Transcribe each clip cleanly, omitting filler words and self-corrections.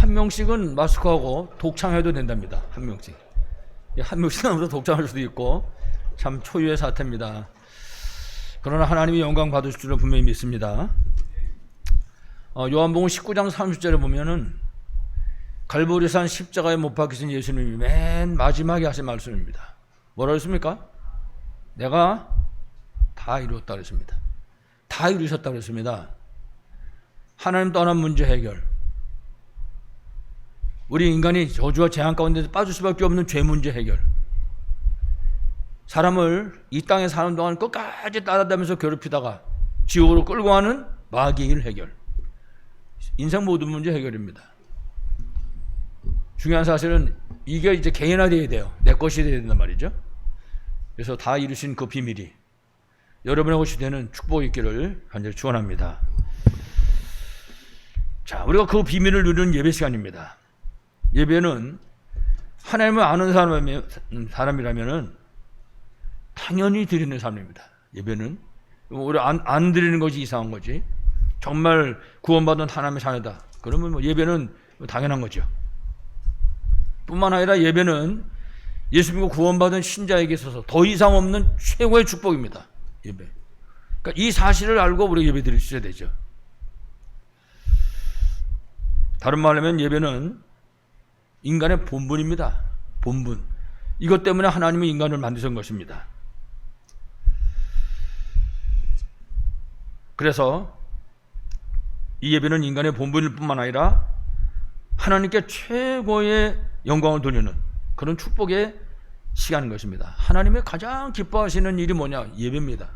한 명씩은 마스크하고 독창해도 된답니다. 한 명씩. 한 명씩 나오면서 독창할 수도 있고 참 초유의 사태입니다. 그러나 하나님이 영광 받으실 줄을 분명히 믿습니다. 요한복음 19장 30절에 보면은 갈보리산 십자가에 못 박히신 예수님이 맨 마지막에 하신 말씀입니다. 뭐라고 했습니까? 내가 다 이루었다 그랬습니다. 다 이루셨다 그랬습니다. 하나님 떠난 문제 해결. 우리 인간이 저주와 재앙 가운데 빠질 수밖에 없는 죄 문제 해결. 사람을 이 땅에 사는 동안 끝까지 따라다니면서 괴롭히다가 지옥으로 끌고 가는 마귀의 일 해결. 인생 모든 문제 해결입니다. 중요한 사실은 이게 이제 개인화되어야 돼요. 내 것이 되어야 된단 말이죠. 그래서 다 이루신 그 비밀이 여러분의 것이 되는 축복이 있기를 간절히 축원합니다. 자, 우리가 그 비밀을 누리는 예배 시간입니다. 예배는 하나님을 아는 사람이라면은 당연히 드리는 사람입니다. 예배는 우리 안 드리는 것이 이상한 거지. 정말 구원받은 하나님의 자녀다. 그러면 뭐 예배는 당연한 거죠. 뿐만 아니라 예배는 예수 믿고 구원받은 신자에게 있어서 더 이상 없는 최고의 축복입니다. 예배. 그러니까 이 사실을 알고 우리 예배 드릴 수 있어야 되죠. 다른 말로 하면 예배는 인간의 본분입니다. 본분. 이것 때문에 하나님이 인간을 만드신 것입니다. 그래서 이 예배는 인간의 본분일 뿐만 아니라 하나님께 최고의 영광을 돌리는 그런 축복의 시간인 것입니다. 하나님의 가장 기뻐하시는 일이 뭐냐? 예배입니다.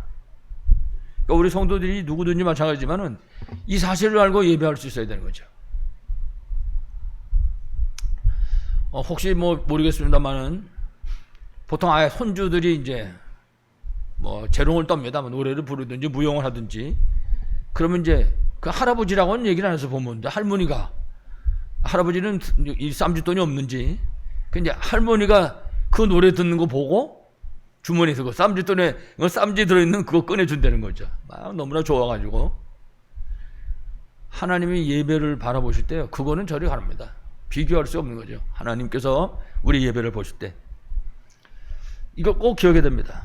그러니까 우리 성도들이 누구든지 마찬가지지만은 이 사실을 알고 예배할 수 있어야 되는 거죠. 혹시 뭐 모르겠습니다만은 보통 아예 손주들이 이제 뭐 재롱을 떱니다. 노래를 부르든지 무용을 하든지 그러면 이제 그 할아버지라고는 얘기를 안 해서 보면 할머니가 할아버지는 이 쌈짓돈이 없는지 근데 할머니가 그 노래 듣는 거 보고 주머니에서 그 쌈짓돈에 쌈지 들어있는 그거 꺼내준다는 거죠. 너무나 좋아가지고 하나님이 예배를 바라보실 때요 그거는 저리 가릅니다. 비교할 수 없는 거죠. 하나님께서 우리 예배를 보실 때 이거 꼭 기억해야 됩니다.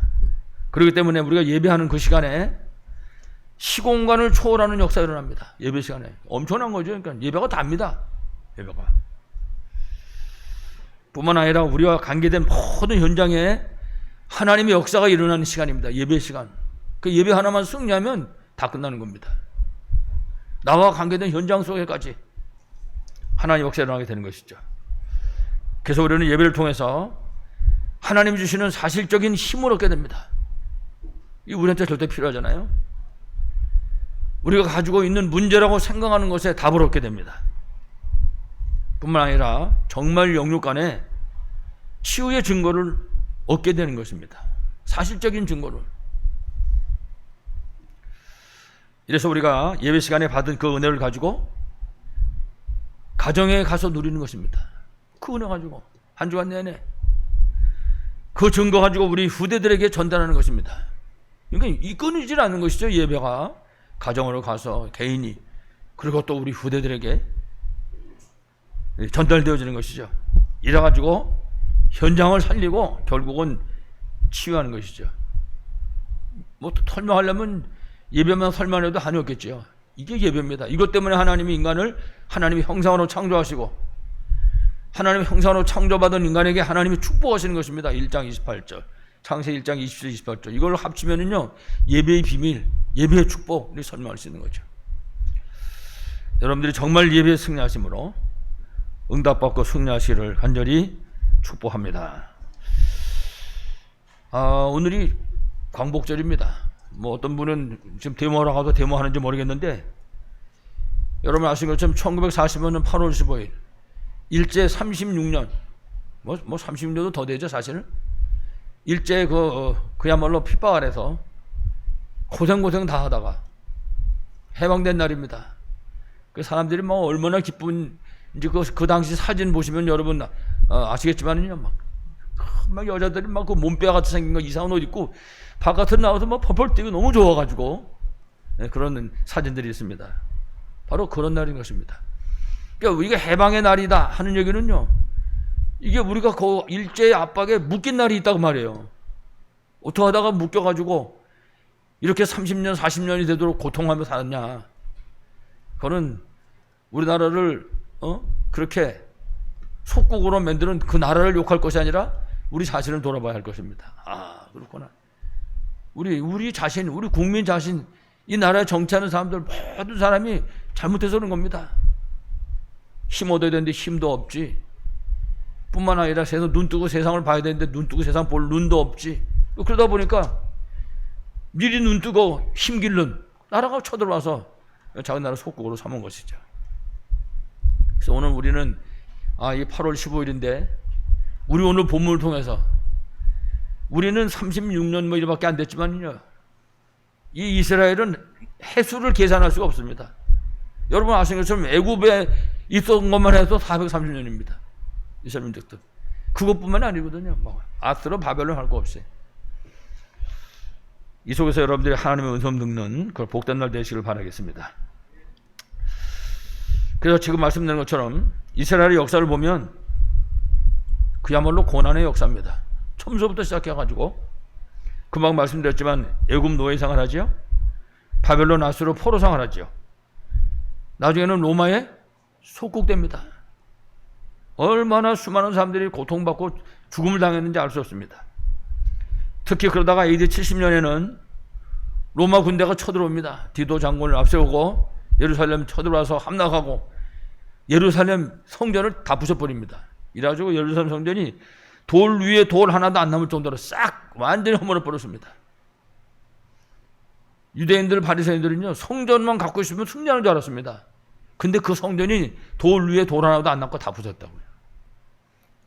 그렇기 때문에 우리가 예배하는 그 시간에 시공간을 초월하는 역사가 일어납니다. 예배 시간에 엄청난 거죠. 그러니까 예배가 답니다. 예배가 뿐만 아니라 우리와 관계된 모든 현장에 하나님의 역사가 일어나는 시간입니다. 예배 시간. 그 예배 하나만 승리하면 다 끝나는 겁니다. 나와 관계된 현장 속에까지 하나님의 역사가 일어나게 되는 것이죠. 그래서 우리는 예배를 통해서 하나님이 주시는 사실적인 힘을 얻게 됩니다. 이 우리한테 절대 필요하잖아요. 우리가 가지고 있는 문제라고 생각하는 것에 답을 얻게 됩니다. 뿐만 아니라 정말 영육 간에 치유의 증거를 얻게 되는 것입니다. 사실적인 증거를. 이래서 우리가 예배 시간에 받은 그 은혜를 가지고 가정에 가서 누리는 것입니다. 그 은혜 가지고 한 주간 내내 그 증거 가지고 우리 후대들에게 전달하는 것입니다. 그러니까 이 끊이질 않는 것이죠. 예배가 가정으로 가서 개인이 그리고 또 우리 후대들에게 전달되어지는 것이죠. 이래가지고 현장을 살리고 결국은 치유하는 것이죠. 뭐 설명하려면 예배만 설명해도 한이 없겠죠. 이게 예배입니다. 이것 때문에 하나님이 인간을 하나님의 형상으로 창조하시고 하나님의 형상으로 창조받은 인간에게 하나님이 축복하시는 것입니다. 1장 28절 창세기 1장 27, 28절 이걸 합치면은요 예배의 비밀, 예배의 축복을 설명할 수 있는 거죠. 여러분들이 정말 예배에 승리하심으로 응답받고 승리하시기를 간절히 축복합니다. 오늘이 광복절입니다. 뭐 어떤 분은 지금 데모하러 가도 데모하는지 모르겠는데 여러분 아시는 것처럼 1945년 8월 15일 일제 36년 뭐 36년도 더 되죠 사실은. 일제 그야말로 핍박 아래서 고생 다 하다가 해방된 날입니다. 그 사람들이 뭐 얼마나 기쁜 이제 그 당시 사진 보시면 여러분 아시겠지만은요 막 여자들이 막 그 몸빼 같이 생긴 거 이상한 옷 입고 바깥으로 나와서 막 펄펄 뛰고 너무 좋아가지고 그런 사진들이 있습니다. 바로 그런 날인 것입니다. 그러니까 이게 해방의 날이다 하는 얘기는요, 이게 우리가 그 일제의 압박에 묶인 날이 있다고 말이에요. 어떻게 하다가 묶여가지고 이렇게 30년, 40년이 되도록 고통하며 살았냐. 그거는 우리나라를 그렇게 속국으로 만드는 그 나라를 욕할 것이 아니라 우리 자신을 돌아봐야 할 것입니다. 아, 그렇구나. 우리 자신, 우리 국민 자신, 이 나라에 정치하는 사람들 모든 사람이 잘못해서 그런 겁니다. 힘 얻어야 되는데 힘도 없지. 뿐만 아니라 눈 뜨고 세상을 봐야 되는데 눈 뜨고 세상 볼 눈도 없지. 그러다 보니까 미리 눈 뜨고 힘 길른 나라가 쳐들어와서 작은 나라 속국으로 삼은 것이죠. 그래서 오늘 우리는 이 8월 15일인데 우리 오늘 본문을 통해서 우리는 36년 뭐 이렇게밖에 안 됐지만요, 이 이스라엘은 해수를 계산할 수가 없습니다. 여러분 아시는 것처럼 애굽에 있었던 것만 해도 430년입니다. 이스라엘 민족들. 그것뿐만 아니거든요. 아스로 바벨론 할 거 없어요. 이 속에서 여러분들이 하나님의 은som 듣는 그 복된 날 되시길 바라겠습니다. 그래서 지금 말씀드린 것처럼 이스라엘의 역사를 보면 그야말로 고난의 역사입니다. 처음부터 시작해가지고 금방 말씀드렸지만 애굽 노예상을 하죠. 바벨론 아수르 포로상을 하죠. 나중에는 로마에 속국됩니다. 얼마나 수많은 사람들이 고통받고 죽음을 당했는지 알 수 없습니다. 특히 그러다가 AD 70년에는 로마 군대가 쳐들어옵니다. 디도 장군을 앞세우고 예루살렘 쳐들어와서 함락하고 예루살렘 성전을 다 부숴버립니다. 이래가지고 예루살렘 성전이 돌 위에 돌 하나도 안 남을 정도로 싹 완전히 허물어버렸습니다. 유대인들 바리새인들은요, 성전만 갖고 있으면 승리하는 줄 알았습니다. 근데 그 성전이 돌 위에 돌 하나도 안 남고 다 부쉈다고요.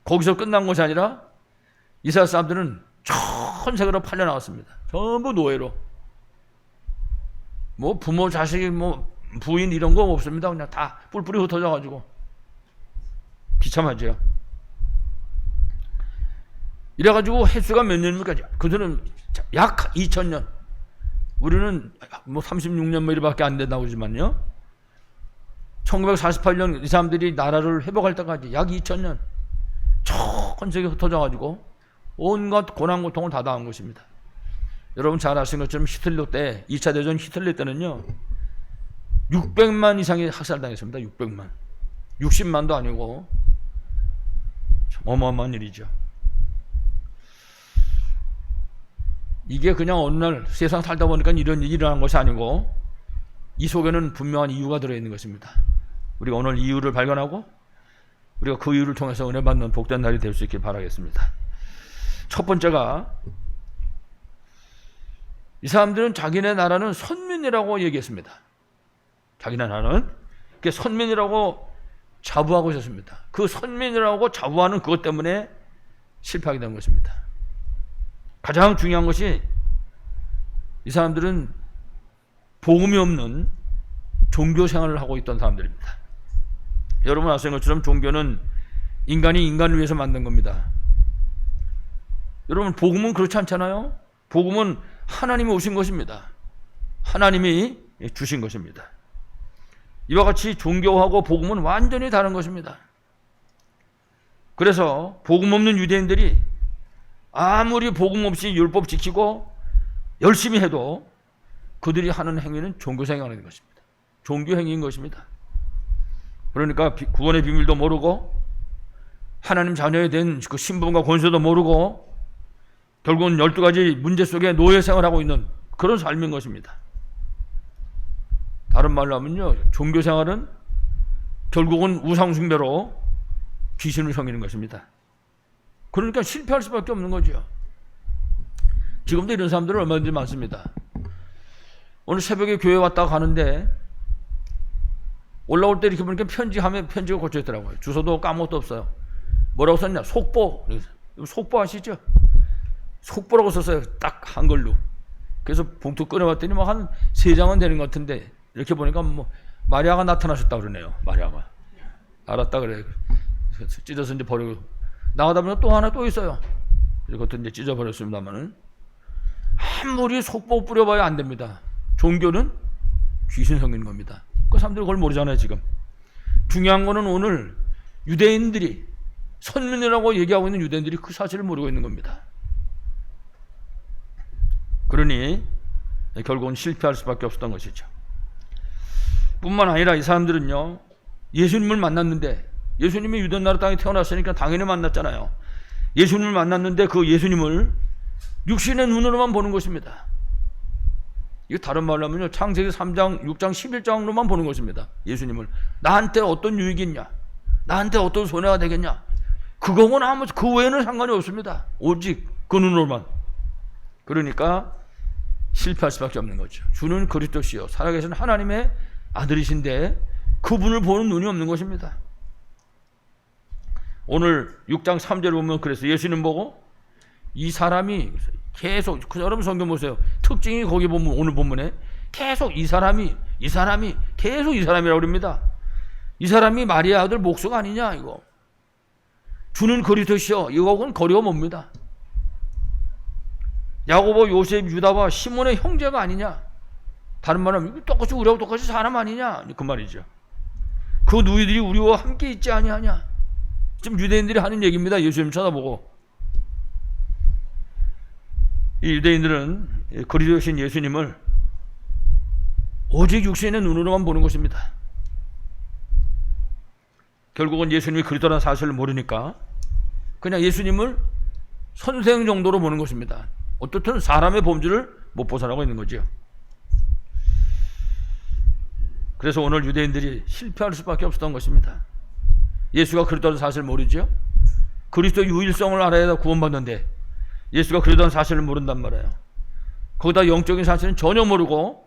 거기서 끝난 것이 아니라 이스라엘 사람들은 전 세계로 팔려 나왔습니다. 전부 노예로. 뭐 부모, 자식, 뭐 부인 이런 거 없습니다. 그냥 다 뿔뿔이 흩어져 가지고 비참하죠. 이래가지고 횟수가 몇 년입니까? 그들은 약 2000년. 우리는 뭐 36년 뭐 이렇게밖에 안 된다고 그러지만요. 1948년 이 사람들이 나라를 회복할 때까지 약 2000년 전 세계 흩어져가지고 온갖 고난 고통을 다 당한 것입니다. 여러분 잘 아시는 것처럼 히틀러 때 2차 대전 히틀러 때는요 600만 이상이 학살당했습니다. 600만. 60만도 아니고 어마어마한 일이죠. 이게 그냥 어느 날 세상 살다 보니까 이런 일이 일어난 것이 아니고 이 속에는 분명한 이유가 들어있는 것입니다. 우리가 오늘 이유를 발견하고 우리가 그 이유를 통해서 은혜 받는 복된 날이 될 수 있길 바라겠습니다. 첫 번째가 이 사람들은 자기네 나라는 선민이라고 얘기했습니다. 자기네 나라는 선민이라고 자부하고 있었습니다. 그 선민이라고 자부하는 그것 때문에 실패하게 된 것입니다. 가장 중요한 것이 이 사람들은 복음이 없는 종교 생활을 하고 있던 사람들입니다. 여러분 아시는 것처럼 종교는 인간이 인간을 위해서 만든 겁니다. 여러분 복음은 그렇지 않잖아요. 복음은 하나님이 오신 것입니다. 하나님이 주신 것입니다. 이와 같이 종교하고 복음은 완전히 다른 것입니다. 그래서 복음 없는 유대인들이 아무리 복음 없이 율법 지키고 열심히 해도 그들이 하는 행위는 종교생활인 것입니다. 종교행위인 것입니다. 그러니까 구원의 비밀도 모르고 하나님 자녀에 된 그 신분과 권세도 모르고 결국은 12가지 문제 속에 노예 생활하고 있는 그런 삶인 것입니다. 다른 말로 하면요, 종교생활은 결국은 우상숭배로 귀신을 섬기는 것입니다. 그러니까 실패할 수밖에 없는 거죠. 지금도 이런 사람들은 얼마든지 많습니다. 오늘 새벽에 교회 왔다가 가는데 올라올 때 이렇게 보니까 편지하면 편지가 고쳐있더라고요. 주소도 까먹도 없어요. 뭐라고 썼냐? 속보. 속보 아시죠? 속보라고 썼어요. 딱 한글로. 그래서 봉투 꺼내봤더니 뭐 한 3장은 되는 것 같은데 이렇게 보니까 뭐 마리아가 나타나셨다 그러네요. 마리아가. 알았다 그래. 그래서 찢어서 이제 버리고 나가다 보면 또 하나 또 있어요. 그것도 이제 찢어버렸습니다만은 아무리 속보 뿌려봐야 안 됩니다. 종교는 귀신 섬기는 겁니다. 그 사람들이 그걸 모르잖아요. 지금 중요한 거는 오늘 유대인들이, 선민이라고 얘기하고 있는 유대인들이 그 사실을 모르고 있는 겁니다. 그러니 결국은 실패할 수밖에 없었던 것이죠. 뿐만 아니라 이 사람들은요, 예수님을 만났는데, 예수님이 유대 나라 땅에 태어났으니까 당연히 만났잖아요. 예수님을 만났는데 그 예수님을 육신의 눈으로만 보는 것입니다. 이거 다른 말로 하면요, 창세기 3장, 6장, 11장으로만 보는 것입니다. 예수님을. 나한테 어떤 유익이 있냐? 나한테 어떤 손해가 되겠냐? 그거는 아무, 그 외에는 상관이 없습니다. 오직 그 눈으로만. 그러니까 실패할 수밖에 없는 거죠. 주는 그리스도시요 살아계신 하나님의 아들이신데 그분을 보는 눈이 없는 것입니다. 오늘 6장 3절을 보면 그래서 예수님 보고 이 사람이 계속, 여러분 성경 보세요. 특징이 거기 보면 오늘 본문에 계속 이 사람이 계속 이 사람이라고 그럽니다. 이 사람이 마리아 아들 목수가 아니냐 이거. 주는 그리스도시요, 이거는 거리가 멉니다. 야고보, 요셉, 유다와 시몬의 형제가 아니냐. 다른 말하면 똑같이 우리하고 똑같이 사람 아니냐 그 말이죠. 그 누이들이 우리와 함께 있지 아니하냐. 지금 유대인들이 하는 얘기입니다. 예수님 쳐다보고. 이 유대인들은 그리스도신 예수님을 오직 육신의 눈으로만 보는 것입니다. 결국은 예수님이 그리스도라는 사실을 모르니까 그냥 예수님을 선생 정도로 보는 것입니다. 어떻든 사람의 범주를 못 벗어나고 있는 거죠. 그래서 오늘 유대인들이 실패할 수밖에 없었던 것입니다. 예수가 그리스도라는 사실을 모르죠. 그리스도 유일성을 알아야 구원받는데 예수가 그리스도라는 사실을 모른단 말이에요. 거기다 영적인 사실은 전혀 모르고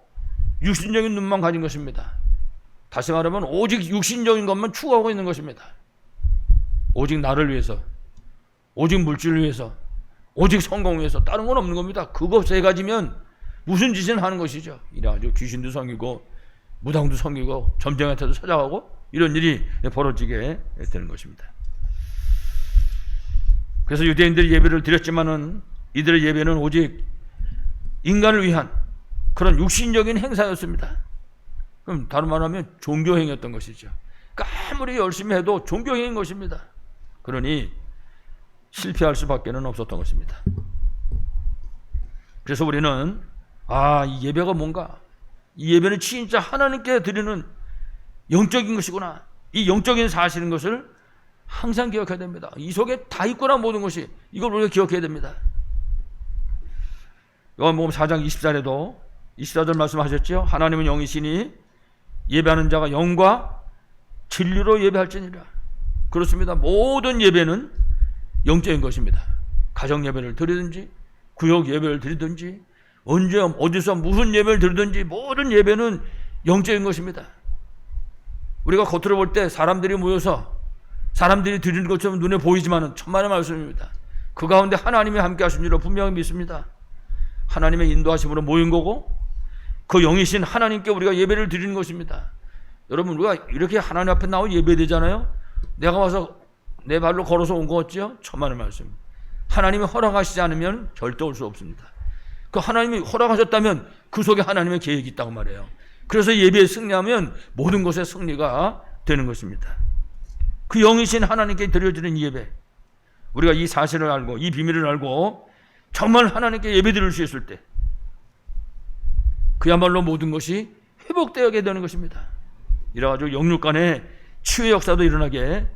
육신적인 눈만 가진 것입니다. 다시 말하면 오직 육신적인 것만 추구하고 있는 것입니다. 오직 나를 위해서, 오직 물질을 위해서, 오직 성공을 위해서, 다른 건 없는 겁니다. 그거 세 가지면 무슨 짓을 하는 것이죠. 이래가지고 귀신도 섬기고 무당도 섬기고 점쟁이한테도 찾아가고 이런 일이 벌어지게 되는 것입니다. 그래서 유대인들이 예배를 드렸지만은 이들의 예배는 오직 인간을 위한 그런 육신적인 행사였습니다. 그럼 다른 말로 하면 종교행위였던 것이죠. 그러니까 아무리 열심히 해도 종교행위인 것입니다. 그러니 실패할 수밖에 없었던 것입니다. 그래서 우리는 이 예배가 뭔가, 이 예배는 진짜 하나님께 드리는 영적인 것이구나, 이 영적인 사실인 것을 항상 기억해야 됩니다. 이 속에 다 있구나, 모든 것이. 이걸 우리가 기억해야 됩니다. 요한복음 4장 24절에도 24절 말씀하셨죠. 하나님은 영이시니 예배하는 자가 영과 진리로 예배할지니라. 그렇습니다. 모든 예배는 영적인 것입니다. 가정 예배를 드리든지 구역 예배를 드리든지 언제 어디서 무슨 예배를 드리든지 모든 예배는 영적인 것입니다. 우리가 겉으로 볼 때 사람들이 모여서 사람들이 드리는 것처럼 눈에 보이지만은 천만의 말씀입니다. 그 가운데 하나님이 함께 하신 줄로 분명히 믿습니다. 하나님의 인도하심으로 모인 거고 그 영이신 하나님께 우리가 예배를 드리는 것입니다. 여러분, 우리가 이렇게 하나님 앞에 나와 예배되잖아요. 내가 와서 내 발로 걸어서 온 거 같죠? 천만의 말씀. 하나님이 허락하시지 않으면 절대 올 수 없습니다. 그 하나님이 허락하셨다면 그 속에 하나님의 계획이 있다고 말해요. 그래서 예배에 승리하면 모든 것에 승리가 되는 것입니다. 그 영이신 하나님께 드려지는 예배, 우리가 이 사실을 알고 이 비밀을 알고 정말 하나님께 예배 드릴 수 있을 때 그야말로 모든 것이 회복되게 되는 것입니다. 이래가지고 영육 간의 치유의 역사도 일어나게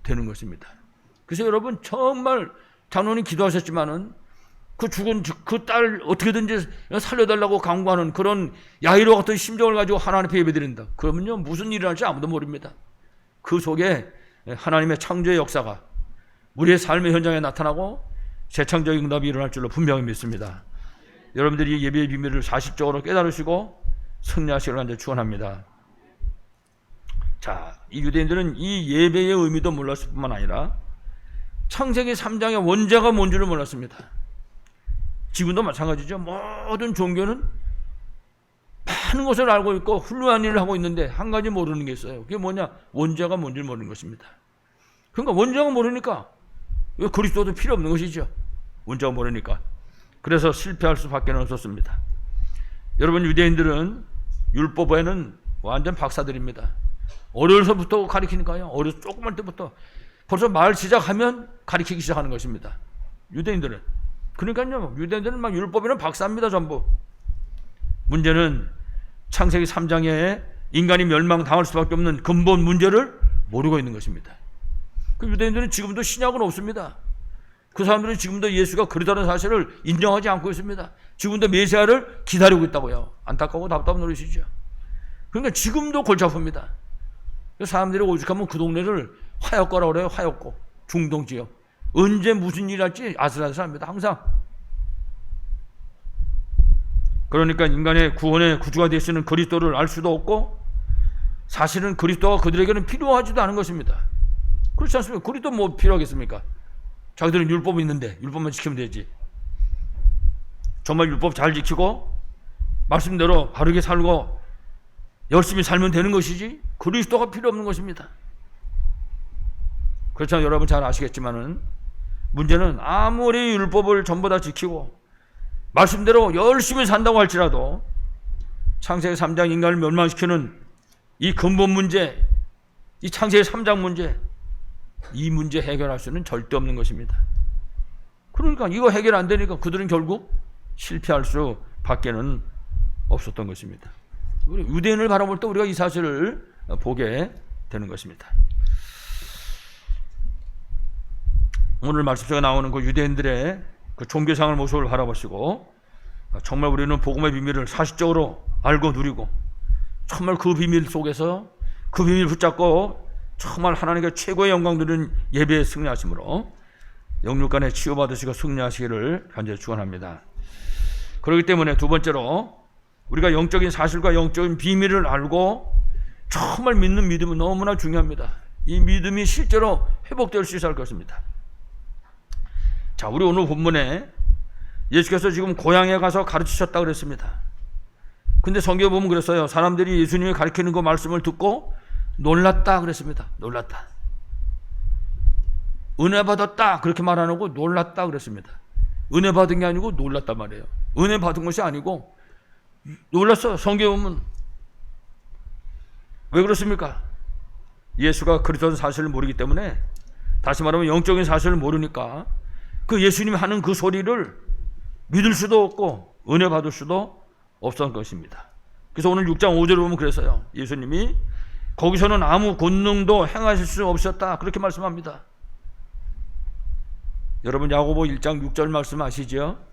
되는 것입니다. 그래서 여러분, 정말 장로님 기도하셨지만은 그 죽은 그 딸 어떻게든지 살려달라고 강구하는 그런 야이로 같은 심정을 가지고 하나님 앞에 예배드린다. 그러면요, 무슨 일이 날지 아무도 모릅니다. 그 속에 하나님의 창조의 역사가 우리의 삶의 현장에 나타나고 재창조의 응답이 일어날 줄로 분명히 믿습니다. 여러분들이 예배의 비밀을 사실적으로 깨달으시고 승리하시기를 간절히 축원합니다. 자, 이 유대인들은 이 예배의 의미도 몰랐을 뿐만 아니라 창세기 3장의 원죄가 뭔지를 몰랐습니다. 지금도 마찬가지죠. 모든 종교는 많은 것을 알고 있고 훌륭한 일을 하고 있는데 한 가지 모르는 게 있어요. 그게 뭐냐? 원죄가 뭔지를 모르는 것입니다. 그러니까 원죄가 모르니까 그리스도도 필요 없는 것이죠. 원죄가 모르니까. 그래서 실패할 수밖에 없었습니다. 여러분, 유대인들은 율법에는 완전 박사들입니다. 어려서부터 가르치니까요. 조그만 때부터 벌써 말 시작하면 가르치기 시작하는 것입니다. 유대인들은. 그러니까요, 유대인들은 막 율법에는 박사입니다, 전부. 문제는 창세기 3장에 인간이 멸망당할 수밖에 없는 근본 문제를 모르고 있는 것입니다. 그 유대인들은 지금도 신약은 없습니다. 그 사람들은 지금도 예수가 그리스도라는 사실을 인정하지 않고 있습니다. 지금도 메시아를 기다리고 있다고요. 안타까워 답답한 노릇이죠. 그러니까 지금도 골치 아픕니다. 사람들이 오죽하면 그 동네를 화역거라고 그래요. 화역고, 중동 지역. 언제 무슨 일 할지 아슬아슬합니다. 항상. 그러니까 인간의 구원의 구주가 되시는 그리스도를 알 수도 없고, 사실은 그리스도가 그들에게는 필요하지도 않은 것입니다. 그렇지 않습니까? 그리스도 뭐 필요하겠습니까? 자기들은 율법이 있는데 율법만 지키면 되지. 정말 율법 잘 지키고 말씀대로 바르게 살고 열심히 살면 되는 것이지 그리스도가 필요 없는 것입니다. 그렇잖아요. 여러분 잘 아시겠지만은 문제는 아무리 율법을 전부 다 지키고 말씀대로 열심히 산다고 할지라도 창세기 3장 인간을 멸망시키는 이 근본 문제, 이 창세기 3장 문제, 이 문제 해결할 수는 절대 없는 것입니다. 그러니까 이거 해결 안 되니까 그들은 결국 실패할 수밖에는 없었던 것입니다. 우리 유대인을 바라볼 때 우리가 이 사실을 보게 되는 것입니다. 오늘 말씀 속에 나오는 그 유대인들의 그 종교상을 모습을 바라보시고 정말 우리는 복음의 비밀을 사실적으로 알고 누리고 정말 그 비밀 속에서 그 비밀 붙잡고 정말 하나님께 최고의 영광 드리는 예배에 승리하심으로 영육간에 치유받으시고 승리하시기를 간절히 축원합니다. 그렇기 때문에 두 번째로 우리가 영적인 사실과 영적인 비밀을 알고 정말 믿는 믿음은 너무나 중요합니다. 이 믿음이 실제로 회복될 수 있어야 할 것입니다. 자, 우리 오늘 본문에 예수께서 지금 고향에 가서 가르치셨다 그랬습니다. 근데 성경에 보면 그랬어요. 사람들이 예수님이 가르치는 그 말씀을 듣고 놀랐다 그랬습니다. 놀랐다. 은혜 받았다 그렇게 말 안 하고 놀랐다 그랬습니다. 은혜 받은 게 아니고 놀랐단 말이에요. 은혜 받은 것이 아니고 놀랐어요. 성경에 보면. 왜 그렇습니까? 예수가 그리스도라는 사실을 모르기 때문에, 다시 말하면 영적인 사실을 모르니까 그 예수님이 하는 그 소리를 믿을 수도 없고 은혜 받을 수도 없었던 것입니다. 그래서 오늘 6장 5절을 보면 그랬어요. 예수님이 거기서는 아무 권능도 행하실 수 없었다 그렇게 말씀합니다. 여러분 야고보 1장 6절 말씀 아시죠?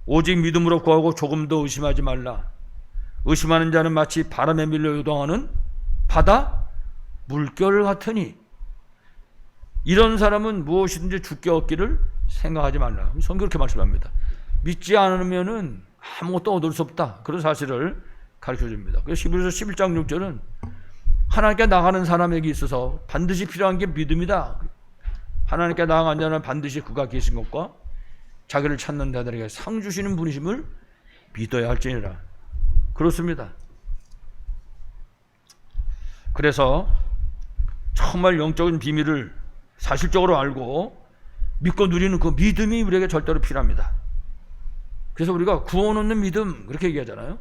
오직 믿음으로 구하고 조금도 의심하지 말라. 의심하는 자는 마치 바람에 밀려 요동하는 바다 물결 같으니 이런 사람은 무엇이든지 죽게 얻기를 생각하지 말라. 성경 그렇게 말씀합니다. 믿지 않으면은 아무것도 얻을 수 없다. 그런 사실을 가르쳐 줍니다. 그래서 히브리서 11장 6절은 하나님께 나가는 사람에게 있어서 반드시 필요한 게 믿음이다. 하나님께 나아간 자는 반드시 그가 계신 것과 자기를 찾는 자들에게 상 주시는 분이심을 믿어야 할지니라. 그렇습니다. 그래서 정말 영적인 비밀을 사실적으로 알고 믿고 누리는 그 믿음이 우리에게 절대로 필요합니다. 그래서 우리가 구원 얻는 믿음 그렇게 얘기하잖아요.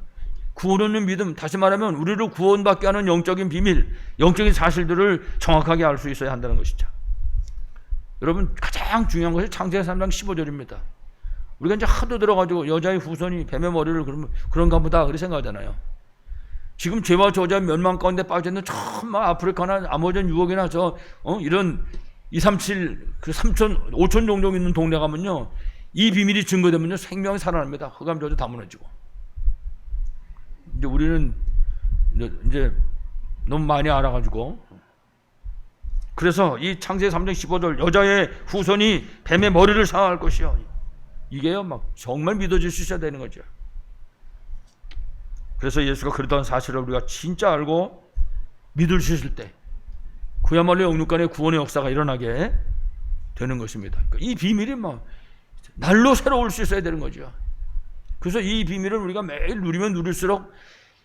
구원 얻는 믿음, 다시 말하면 우리를 구원받게 하는 영적인 비밀, 영적인 사실들을 정확하게 알 수 있어야 한다는 것이죠. 여러분 가장 중요한 것이 창세기 3장 15절입니다. 우리가 이제 하도 들어가지고 여자의 후손이 뱀의 머리를 그러면 그런가 보다 그렇게 생각하잖아요. 지금 죄와 저주의 멸망 가운데 빠져있는 정말 아프리카나 아마존 유역이나 이런 237, 3천, 5천 종족 있는 동네 가면요, 이 비밀이 증거되면요 생명이 살아납니다. 흑암 저주 다 무너지고. 이제 우리는 이제 너무 많이 알아가지고, 그래서 이 창세기 3장 15절 여자의 후손이 뱀의 머리를 상할 것이요, 이게요 막 정말 믿어질 수 있어야 되는 거죠. 그래서 예수가 그랬다는 사실을 우리가 진짜 알고 믿을 수 있을 때 그야말로 영육간의 구원의 역사가 일어나게 되는 것입니다. 이 비밀이 막 날로 새로울 수 있어야 되는 거죠. 그래서 이 비밀을 우리가 매일 누리면 누릴수록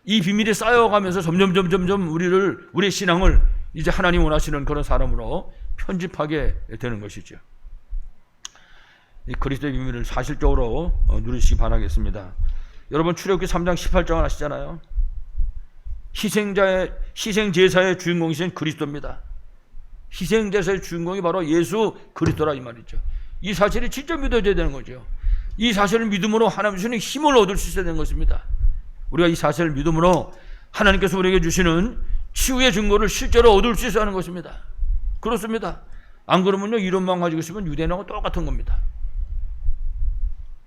이 비밀이 쌓여가면서 점점 우리의 신앙을 이제 하나님 원하시는 그런 사람으로 편집하게 되는 것이죠. 이 그리스도의 비밀을 사실적으로 누리시기 바라겠습니다. 여러분 출애굽기 3장 18절 아시잖아요. 희생제사의 주인공이신 그리스도입니다. 희생제사의 주인공이 바로 예수 그리스도라 이 말이죠. 이 사실이 진짜 믿어져야 되는 거죠. 이 사실을 믿음으로 하나님 주시는 힘을 얻을 수 있어야 되는 것입니다. 우리가 이 사실을 믿음으로 하나님께서 우리에게 주시는 치유의 증거를 실제로 얻을 수 있어야 하는 것입니다. 그렇습니다. 안 그러면요, 이론만 가지고 있으면 유대인하고 똑같은 겁니다.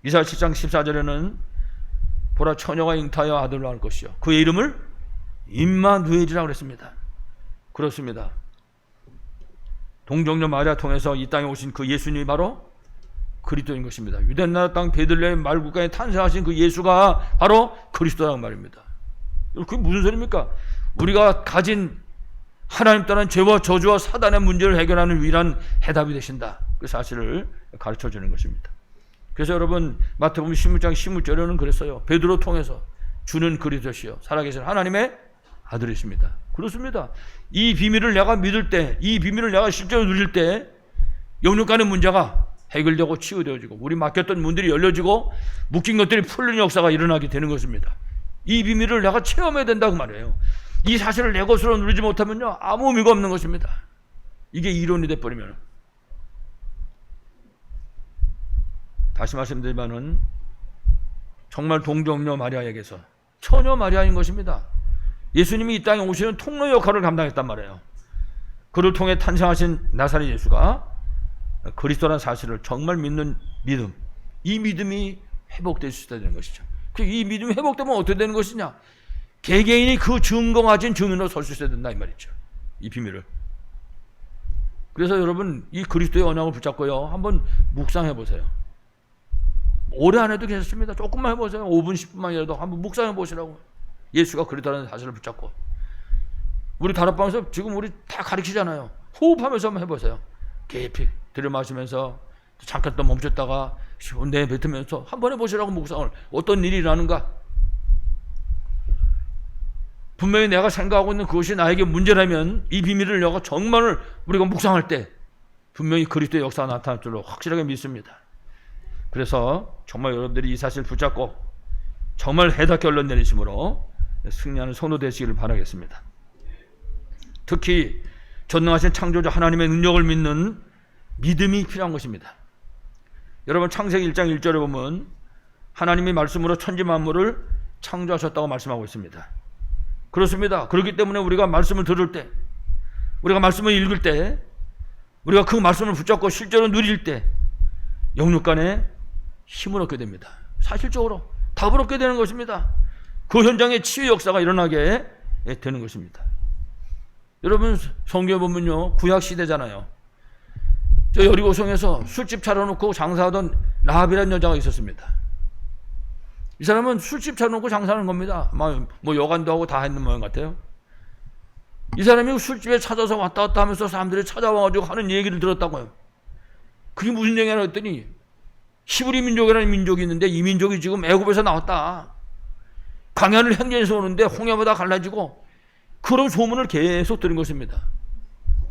이사야 7장 14절에는 보라, 처녀가 잉타하여 아들을 낳을 것이요 그의 이름을 임마누엘이라고 그랬습니다. 그렇습니다. 동정녀 마리아 통해서 이 땅에 오신 그 예수님이 바로 그리스도인 것입니다. 유대 나라 땅 베들레헴 말국가에 탄생하신 그 예수가 바로 그리스도라는 말입니다. 그게 무슨 소리입니까? 우리가 가진 하나님 따른 죄와 저주와 사단의 문제를 해결하는 유일한 해답이 되신다. 그 사실을 가르쳐 주는 것입니다. 그래서 여러분, 마태복음 16장 16절에는 그랬어요. 베드로 통해서 주는 그리스도시요 살아계신 하나님의 아들이십니다. 그렇습니다. 이 비밀을 내가 믿을 때, 이 비밀을 내가 실제로 누릴 때 영육간의 문제가 해결되고 치유되어지고 우리 막혔던 문들이 열려지고 묶인 것들이 풀리는 역사가 일어나게 되는 것입니다. 이 비밀을 내가 체험해야 된다고 말이에요. 이 사실을 내 것으로 누리지 못하면요, 아무 의미가 없는 것입니다. 이게 이론이 돼버리면. 다시 말씀드리면은 정말 동정녀 마리아에게서 처녀 마리아인 것입니다. 예수님이 이 땅에 오시는 통로 역할을 감당했단 말이에요. 그를 통해 탄생하신 나사렛 예수가 그리스도라는 사실을 정말 믿는 믿음, 이 믿음이 회복될 수 있어야 되는 것이죠. 이 믿음이 회복되면 어떻게 되는 것이냐? 개개인이 그 증거 가진 증인으로 설 수 있어야 된다 이 말이죠. 이 비밀을. 그래서 여러분, 이 그리스도의 언약을 붙잡고요, 한번 묵상해 보세요. 오래 안 해도 괜찮습니다. 조금만 해보세요. 5분 10분만이라도 한번 묵상해 보시라고. 예수가 그리스도라는 사실을 붙잡고. 우리 다락방에서 지금 우리 다 가르치잖아요. 호흡하면서 한번 해보세요. 깊이 들이마시면서 잠깐 또 멈췄다가 내뱉으면서 한번 해보시라고. 묵상을. 어떤 일이 일어나는가? 분명히 내가 생각하고 있는 그것이 나에게 문제라면 이 비밀을 내가 정말 우리가 묵상할 때 분명히 그리스도의 역사가 나타날 줄로 확실하게 믿습니다. 그래서 정말 여러분들이 이 사실을 붙잡고 정말 해답 결론 내리심으로 승리하는 성도 되시기를 바라겠습니다. 특히 전능하신 창조주 하나님의 능력을 믿는 믿음이 필요한 것입니다. 여러분, 창세기 1장 1절에 보면 하나님이 말씀으로 천지 만물을 창조하셨다고 말씀하고 있습니다. 그렇습니다. 그렇기 때문에 우리가 말씀을 들을 때, 우리가 말씀을 읽을 때, 우리가 그 말씀을 붙잡고 실제로 누릴 때 영육간에 힘을 얻게 됩니다. 사실적으로 답을 얻게 되는 것입니다. 그 현장에 치유 역사가 일어나게 되는 것입니다. 여러분, 성경에 보면요, 구약 시대잖아요. 저 여리고성에서 술집 차려놓고 장사하던 라합이라는 여자가 있었습니다. 이 사람은 술집 차려놓고 장사하는 겁니다. 뭐 여관도 하고 다 했는 모양 같아요. 이 사람이 술집에 찾아서 왔다 갔다 하면서 사람들이 찾아와가지고 하는 얘기를 들었다고요. 그게 무슨 얘기냐 했더니 히브리 민족이라는 민족이 있는데 이 민족이 지금 애굽에서 나왔다. 광야를 행진해서 오는데 홍해보다 갈라지고, 그런 소문을 계속 들은 것입니다.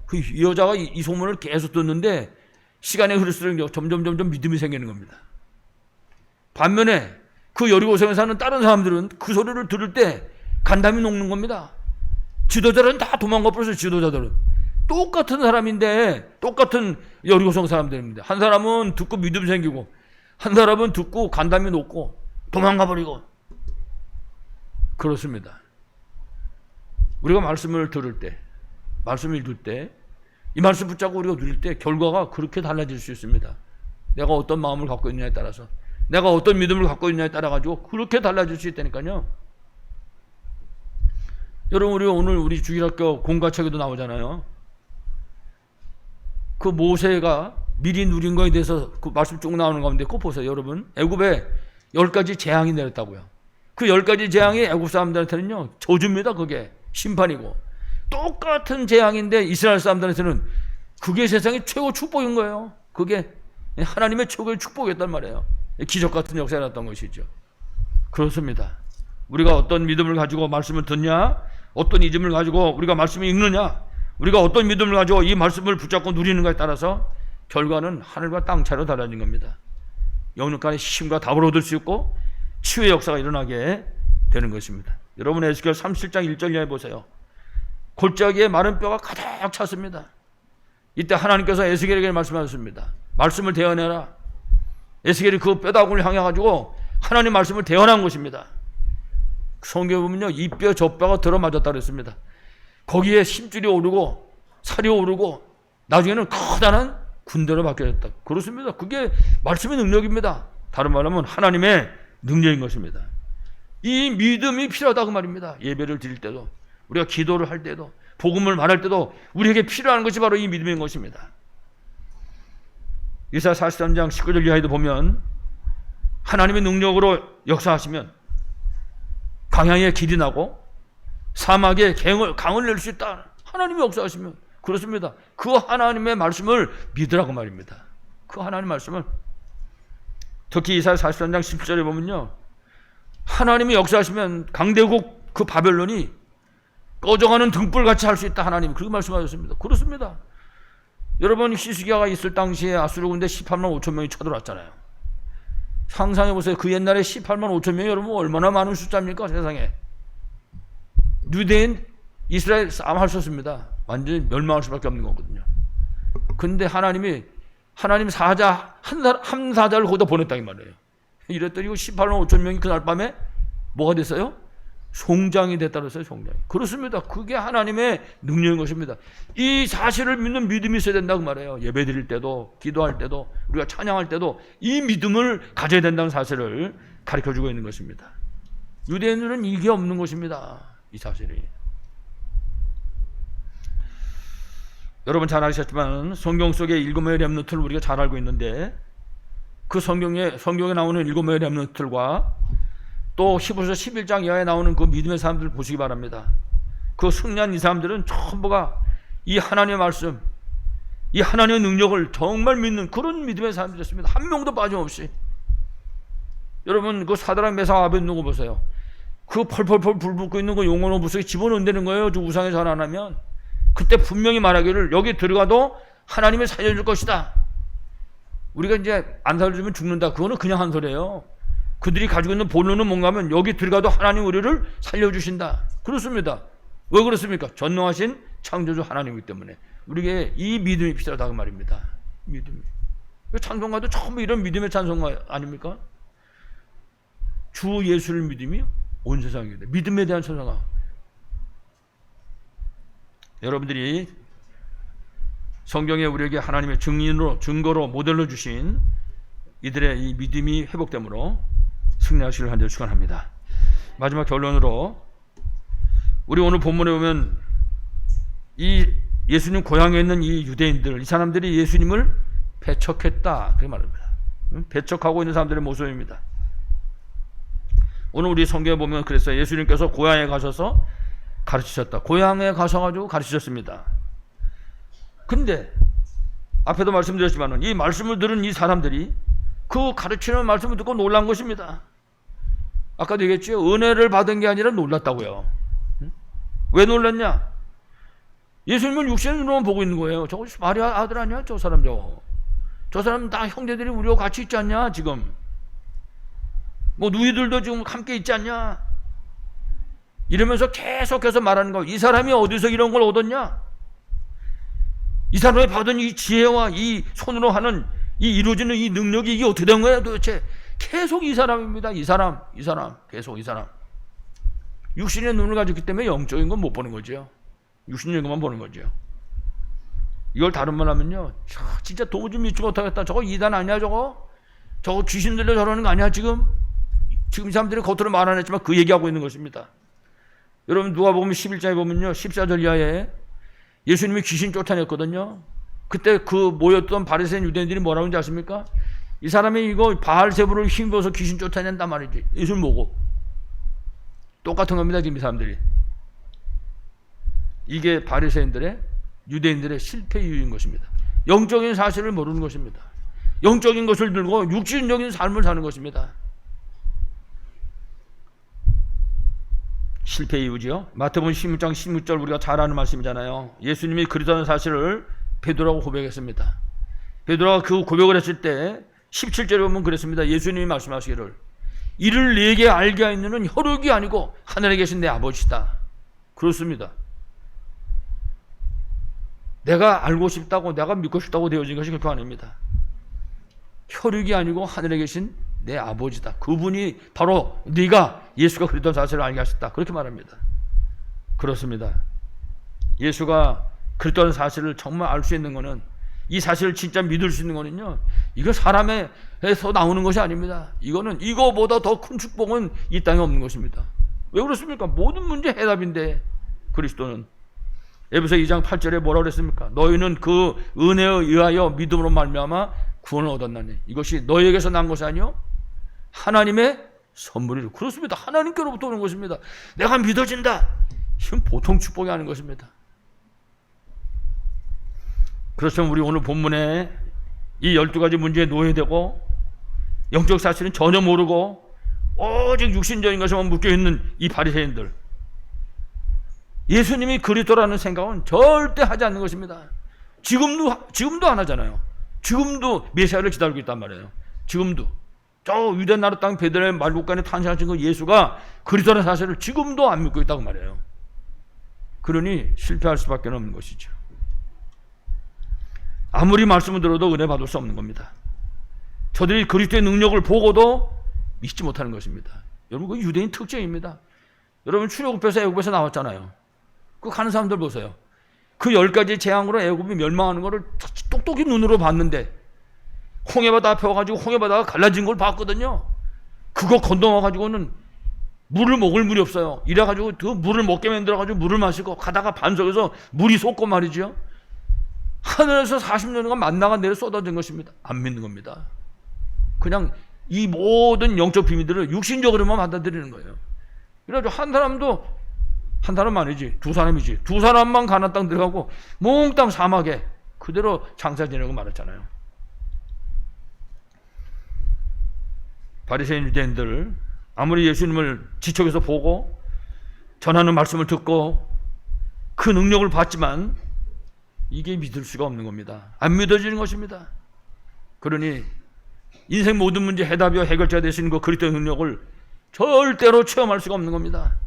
그 여자가 이 소문을 계속 듣는데 시간이 흐를수록 점점 믿음이 생기는 겁니다. 반면에 그 여리고성에 사는 다른 사람들은 그 소리를 들을 때 간담이 녹는 겁니다. 지도자들은 다 도망가 버려서 지도자들은 똑같은 사람인데 똑같은 여리고성 사람들입니다. 한 사람은 듣고 믿음 생기고 한 사람은 듣고 간담이 녹고 도망가 버리고. 그렇습니다. 우리가 말씀을 들을 때, 말씀을 읽을 때, 이 말씀 붙잡고 우리가 누릴 때 결과가 그렇게 달라질 수 있습니다. 내가 어떤 마음을 갖고 있느냐에 따라서, 내가 어떤 믿음을 갖고 있느냐에 따라 가지고 그렇게 달라질 수 있다니까요. 여러분, 우리 오늘 우리 주일학교 공과책에도 나오잖아요. 그 모세가 미리 누린 거에 대해서 그 말씀 쭉 나오는 가운데 꼭 보세요. 여러분, 애굽에 10가지 재앙이 내렸다고요. 그 10가지 재앙이 애굽 사람들한테는요 저주입니다. 그게 심판이고, 똑같은 재앙인데 이스라엘 사람들한테는 그게 세상의 최고 축복인 거예요. 그게 하나님의 최고의 축복이었단 말이에요. 기적 같은 역사가 났던 것이죠. 그렇습니다. 우리가 어떤 믿음을 가지고 말씀을 듣냐, 어떤 믿음을 가지고 우리가 말씀을 읽느냐, 우리가 어떤 믿음을 가지고 이 말씀을 붙잡고 누리는가에 따라서 결과는 하늘과 땅 차이로 달라진 겁니다. 영육간의 힘과 답을 얻을 수 있고 치유의 역사가 일어나게 되는 것입니다. 여러분 에스겔 37장 1절 이하에 보세요. 골짜기에 마른 뼈가 가득 찼습니다. 이때 하나님께서 에스겔에게 말씀하셨습니다. 말씀을 대언해라. 에스겔이 그 뼈다구를 향해 가지고 하나님 말씀을 대언한 것입니다. 성경에 보면요, 이 뼈 저 뼈가 들어맞았다 그랬습니다. 거기에 심줄이 오르고 살이 오르고 나중에는 커다란 군대로 바뀌었다. 그렇습니다. 그게 말씀의 능력입니다. 다른 말로 하면 하나님의 능력인 것입니다. 이 믿음이 필요하다고 말입니다. 예배를 드릴 때도, 우리가 기도를 할 때도, 복음을 말할 때도 우리에게 필요한 것이 바로 이 믿음인 것입니다. 이사야 43장 19절 이하에도 보면 하나님의 능력으로 역사하시면 광야에 길이 나고 사막에 강을 낼 수 있다. 하나님이 역사하시면 그렇습니다. 그 하나님의 말씀을 믿으라고 말입니다. 그 하나님 말씀을, 특히 이사야 43장 10절에 보면요, 하나님이 역사하시면 강대국 그 바벨론이 꺼져가는 등불같이 할 수 있다. 하나님 그렇게 말씀하셨습니다. 그렇습니다. 여러분, 히스기야가 있을 당시에 아수르 군대 18만 5천 명이 쳐들어왔잖아요. 상상해 보세요. 그 옛날에 18만 5천 명이 여러분 얼마나 많은 숫자입니까? 세상에. 유대인 이스라엘 싸움할 수 없습니다. 완전히 멸망할 수밖에 없는 거거든요. 근데 하나님 사자 한 사자를 거기다 보냈다 이 말이에요. 이랬더니 18만 5천 명이 그날 밤에 뭐가 됐어요? 송장이 됐다 그랬어요. 송장이. 그렇습니다. 그게 하나님의 능력인 것입니다. 이 사실을 믿는 믿음이 있어야 된다고 말해요. 예배 드릴 때도, 기도할 때도, 우리가 찬양할 때도 이 믿음을 가져야 된다는 사실을 가르쳐주고 있는 것입니다. 유대인들은 이게 없는 것입니다. 이 사실이. 여러분 잘 아시겠지만 성경 속에 7명의 렘넌트를 우리가 잘 알고 있는데, 그 성경에 나오는 7명의 렘넌트들과 또 히브리서 11장 이하에 나오는 그 믿음의 사람들을 보시기 바랍니다. 그 승리한 이 사람들은 전부가 이 하나님의 말씀, 이 하나님의 능력을 정말 믿는 그런 믿음의 사람들이었습니다. 한 명도 빠짐없이. 여러분 그 사드락 메삭 아벳느고 보세요. 그 펄펄펄 불 붙고 있는 그 용원 오브석에 집어넣는다는 거예요. 저 우상에 절 안 하면. 그때 분명히 말하기를 여기 들어가도 하나님이 살려줄 것이다. 우리가 이제 안 살려주면 죽는다. 그거는 그냥 한 소리예요. 그들이 가지고 있는 본론은 뭔가 하면 여기 들어가도 하나님 우리를 살려주신다. 그렇습니다. 왜 그렇습니까? 전능하신 창조주 하나님이기 때문에 우리에게 이 믿음이 필요하다고 말입니다. 믿음이. 찬송가도 전부 이런 믿음의 찬송가 아닙니까? 주 예수를 믿음이 온 세상에 믿음에 대한 찬송가. 여러분들이 성경에 우리에게 하나님의 증거로 모델로 주신 이들의 이 믿음이 회복되므로 승리하시기를 간절히 축원합니다. 마지막 결론으로 우리 오늘 본문에 보면 이 예수님 고향에 있는 이 유대인들, 이 사람들이 예수님을 배척했다 그렇게 말합니다. 배척하고 있는 사람들의 모습입니다. 오늘 우리 성경에 보면 그랬어요. 예수님께서 고향에 가셔서 가르치셨다. 고향에 가셔가지고 가르치셨습니다. 근데 앞에도 말씀드렸지만 이 말씀을 들은 이 사람들이 그 가르치는 말씀을 듣고 놀란 것입니다. 아까도 얘기했죠. 은혜를 받은 게 아니라 놀랐다고요. 왜 놀랐냐? 예수님을 육신의 눈으로만 보고 있는 거예요. 저거 마리아 아들 아니야? 저 사람 저거. 저 사람 다 형제들이 우리와 같이 있지 않냐? 지금. 뭐 누이들도 지금 함께 있지 않냐? 이러면서 계속해서 말하는 거. 이 사람이 어디서 이런 걸 얻었냐? 이 사람이 받은 이 지혜와 이 손으로 하는 이 이루어지는 이 능력이 이게 어떻게 된 거야 도대체? 계속 이 사람입니다. 이 사람 계속 이 사람. 육신의 눈을 가졌기 때문에 영적인 건 못 보는 거죠. 육신적인 것만 보는 거죠. 이걸 다른 말 하면요, 진짜 도무지 믿지 못하겠다. 저거 이단 아니야 저거? 저거 귀신 들려 저러는 거 아니야 지금 이 사람들이 겉으로 말 안 했지만 그 얘기하고 있는 것입니다. 여러분 누가복음 11장에 보면요, 14절 이하에 예수님이 귀신 쫓아냈거든요. 그때 그 모였던 바리새인 유대인들이 뭐라고 하는지 아십니까? 이 사람이 이거 바알세부를 힘입어서 귀신 쫓아낸단 말이지. 예수님 보고. 똑같은 겁니다 지금 이 사람들이. 이게 바리새인들의, 유대인들의 실패 이유인 것입니다. 영적인 사실을 모르는 것입니다. 영적인 것을 들고 육신적인 삶을 사는 것입니다. 실패 이유지요. 마태복음 16장 16절 우리가 잘 아는 말씀이잖아요. 예수님이 그리스도라는 사실을 베드로하고 고백했습니다. 베드로가 그 고백을 했을 때 17절에 보면 그랬습니다. 예수님이 말씀하시기를 이를 내게 알게 하는 혈육이 아니고 하늘에 계신 내 아버지다. 그렇습니다. 내가 알고 싶다고, 내가 믿고 싶다고 되어진 것이 그렇게 아닙니다. 혈육이 아니고 하늘에 계신 내 아버지다. 그분이 바로 네가 예수가 그리스도인 사실을 알게 하셨다. 그렇게 말합니다. 그렇습니다. 예수가 그리스도인 사실을 정말 알 수 있는 것은, 이 사실을 진짜 믿을 수 있는 것은요, 이거 사람에서 나오는 것이 아닙니다. 이거는 이거보다 더 큰 축복은 이 땅에 없는 것입니다. 왜 그렇습니까? 모든 문제 해답인데. 그리스도는 에베소 2장 8절에 뭐라고 그랬습니까? 너희는 그 은혜에 의하여 믿음으로 말미암아 구원을 얻었나니 이것이 너희에게서 난 것이 아니요 하나님의 선물이라. 그렇습니다. 하나님께로부터 오는 것입니다. 내가 믿어진다. 이건 보통 축복이 아닌 것입니다. 그렇지만 우리 오늘 본문에 이 12가지 문제에 노예되고 영적 사실은 전혀 모르고 오직 육신적인 것에만 묶여있는 이 바리새인들, 예수님이 그리스도라는 생각은 절대 하지 않는 것입니다. 지금도 안 하잖아요. 지금도 메시아를 기다리고 있단 말이에요. 지금도 저 유대 나라 땅 베들레헴 말국간에 탄생하신 그 예수가 그리스도라는 사실을 지금도 안 믿고 있다고 말해요. 그러니 실패할 수밖에 없는 것이죠. 아무리 말씀을 들어도 은혜 받을 수 없는 겁니다. 저들이 그리스도의 능력을 보고도 믿지 못하는 것입니다. 여러분, 그 유대인 특징입니다. 여러분, 출애굽에서 애굽에서 나왔잖아요. 그 가는 사람들 보세요. 그 10가지 재앙으로 애굽이 멸망하는 것을 똑똑히 눈으로 봤는데, 홍해바다 앞에 와가지고 홍해바다가 갈라진 걸 봤거든요. 그거 건너와가지고는 물을 먹을 물이 없어요. 이래가지고 그 물을 먹게 만들어가지고 물을 마시고 가다가 반석에서 물이 솟고 말이죠. 하늘에서 40년간 만나가 내려 쏟아진 것입니다. 안 믿는 겁니다. 그냥 이 모든 영적 비밀들을 육신적으로만 받아들이는 거예요. 그래가지고 한 사람 아니지, 두 사람이지. 두 사람만 가나안 땅 들어가고 몽땅 사막에 그대로 장사 지내고 말았잖아요. 바리새인 유대인들 아무리 예수님을 지척에서 보고 전하는 말씀을 듣고 그 능력을 봤지만 이게 믿을 수가 없는 겁니다. 안 믿어지는 것입니다. 그러니 인생 모든 문제 해답이요 해결자 되시는 그 그리스도의 능력을 절대로 체험할 수가 없는 겁니다.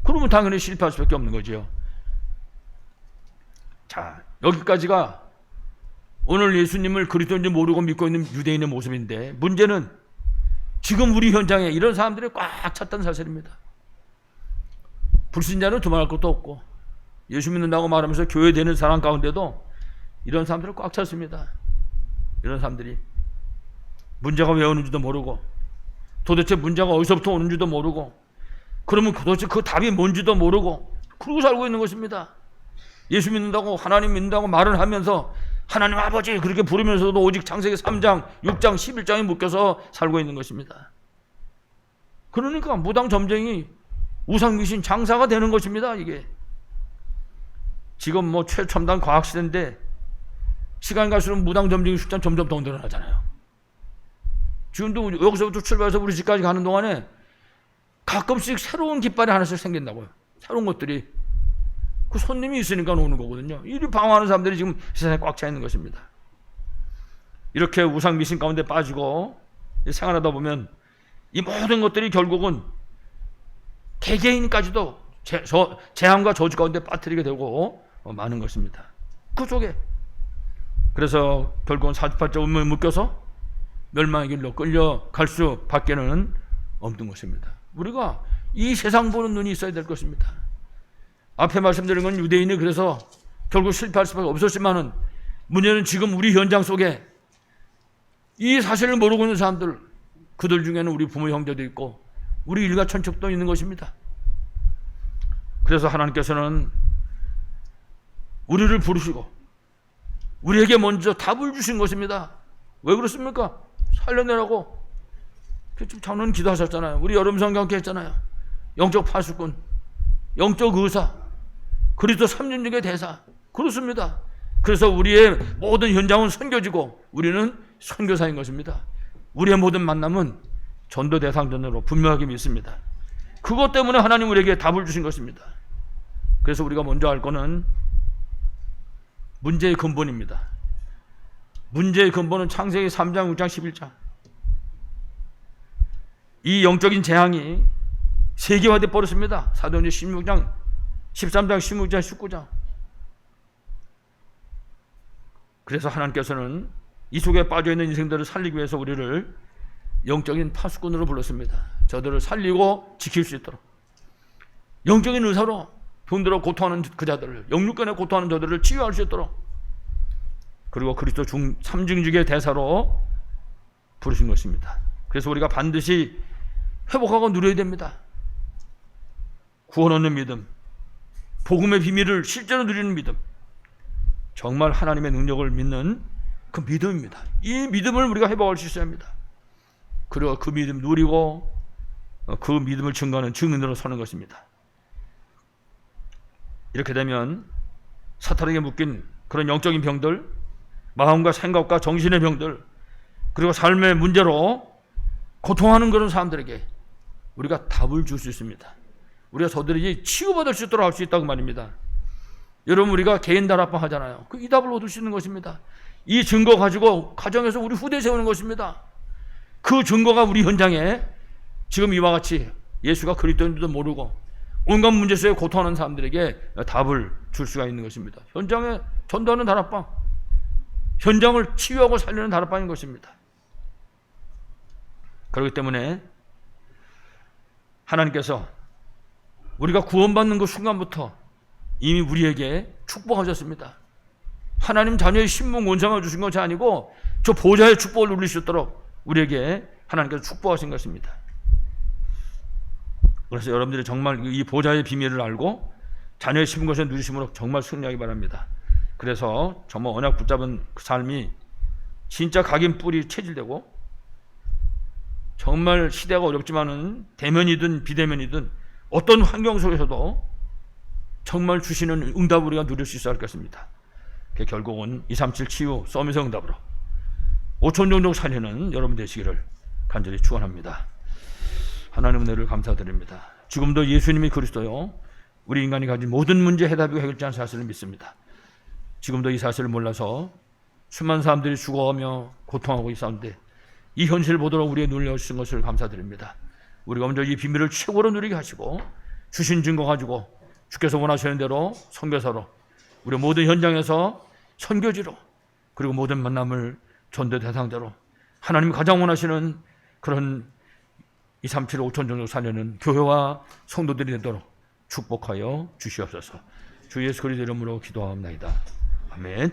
그러면 당연히 실패할 수밖에 없는 거죠. 자, 여기까지가 오늘 예수님을 그리스도인지 모르고 믿고 있는 유대인의 모습인데, 문제는 지금 우리 현장에 이런 사람들이 꽉 찼다는 사실입니다. 불신자는 두말할 것도 없고 예수 믿는다고 말하면서 교회 되는 사람 가운데도 이런 사람들이 꽉 찼습니다. 이런 사람들이 문제가 왜 오는지도 모르고 도대체 문제가 어디서부터 오는지도 모르고 그러면 도대체 그 답이 뭔지도 모르고 그러고 살고 있는 것입니다. 예수 믿는다고 하나님 믿는다고 말을 하면서 하나님 아버지 그렇게 부르면서도 오직 창세기 3장, 6장, 11장에 묶여서 살고 있는 것입니다. 그러니까 무당점쟁이 우상미신 장사가 되는 것입니다. 이게 지금 뭐 최첨단 과학시대인데 시간이 갈수록 무당점쟁이 숫자는 점점 더 늘어나잖아요. 지금도 여기서부터 출발해서 우리 집까지 가는 동안에 가끔씩 새로운 깃발이 하나씩 생긴다고요. 새로운 것들이. 그 손님이 있으니까 오는 거거든요. 이리 방황하는 사람들이 지금 세상에 꽉 차 있는 것입니다. 이렇게 우상 미신 가운데 빠지고 생활하다 보면 이 모든 것들이 결국은 개개인까지도 재앙과 저주 가운데 빠뜨리게 되고 많은 것입니다. 그 속에. 그래서 결국은 48절 운명에 묶여서 멸망의 길로 끌려갈 수밖에는 없는 것입니다. 우리가 이 세상 보는 눈이 있어야 될 것입니다. 앞에 말씀드린 건 유대인이 그래서 결국 실패할 수밖에 없었지만은 문제는 지금 우리 현장 속에 이 사실을 모르고 있는 사람들, 그들 중에는 우리 부모 형제도 있고 우리 일가 천척도 있는 것입니다. 그래서 하나님께서는 우리를 부르시고 우리에게 먼저 답을 주신 것입니다. 왜 그렇습니까? 살려내라고. 작년 기도하셨잖아요. 우리 여름 성경께 했잖아요. 영적 파수꾼, 영적 의사, 그리스도 3년역의 대사. 그렇습니다. 그래서 우리의 모든 현장은 선교지고 우리는 선교사인 것입니다. 우리의 모든 만남은 전도 대상전으로 분명하게 믿습니다. 그것 때문에 하나님 우리에게 답을 주신 것입니다. 그래서 우리가 먼저 할 거는 문제의 근본입니다. 문제의 근본은 창세기 3장, 6장, 11장. 이 영적인 재앙이 세계화돼 버렸습니다. 사도행전 16장, 13장, 16장, 19장. 그래서 하나님께서는 이 속에 빠져있는 인생들을 살리기 위해서 우리를 영적인 파수꾼으로 불렀습니다. 저들을 살리고 지킬 수 있도록 영적인 의사로 병들어 고통하는 그 자들을, 영육간에 고통하는 저들을 치유할 수 있도록, 그리고 그리스도 삼중직의 대사로 부르신 것입니다. 그래서 우리가 반드시 회복하고 누려야 됩니다. 구원 얻는 믿음, 복음의 비밀을 실제로 누리는 믿음, 정말 하나님의 능력을 믿는 그 믿음입니다. 이 믿음을 우리가 회복할 수 있어야 합니다. 그리고 그 믿음 누리고 그 믿음을 증거하는 증인으로 서는 것입니다. 이렇게 되면 사탄에게 묶인 그런 영적인 병들, 마음과 생각과 정신의 병들, 그리고 삶의 문제로 고통하는 그런 사람들에게 우리가 답을 줄 수 있습니다. 우리가 저들이 치유받을 수 있도록 할 수 있다고 말입니다. 여러분, 우리가 개인 다락방 하잖아요. 이 답을 얻을 수 있는 것입니다. 이 증거 가지고 가정에서 우리 후대 세우는 것입니다. 그 증거가 우리 현장에 지금 이와 같이 예수가 그리스도인지도 모르고 온갖 문제 속에 고통하는 사람들에게 답을 줄 수가 있는 것입니다. 현장에 전도하는 다락방, 현장을 치유하고 살리는 다락방인 것입니다. 그렇기 때문에 하나님께서 우리가 구원받는 그 순간부터 이미 우리에게 축복하셨습니다. 하나님 자녀의 신분 원상을 주신 것이 아니고 저 보좌의 축복을 누릴 수 있도록 우리에게 하나님께서 축복하신 것입니다. 그래서 여러분들이 정말 이 보좌의 비밀을 알고 자녀의 신분것을 누리심으로 정말 승리하기 바랍니다. 그래서 정말 언약 붙잡은 그 삶이 진짜 각인 뿔이 체질되고, 정말 시대가 어렵지만은 대면이든 비대면이든 어떤 환경 속에서도 정말 주시는 응답을 우리가 누릴 수 있어야 할 것입니다. 결국은 237 치유 서밋의 응답으로 5천 종족 살리는 여러분 되시기를 간절히 축원합니다. 하나님 은혜를 감사드립니다. 지금도 예수님이 그리스도요, 우리 인간이 가진 모든 문제 해답이고 해결자는 사실을 믿습니다. 지금도 이 사실을 몰라서 수많은 사람들이 죽어가며 고통하고 있었는데 이 현실을 보도록 우리의 눈을 여주신 것을 감사드립니다. 우리가 먼저 이 비밀을 최고로 누리게 하시고 주신 증거 가지고 주께서 원하시는 대로 선교사로, 우리 모든 현장에서 선교지로, 그리고 모든 만남을 전도 대상자로 하나님이 가장 원하시는 그런 237 5천 종족 살려는 교회와 성도들이 되도록 축복하여 주시옵소서. 주 예수 그리스도 이름으로 기도하옵나이다. 아멘.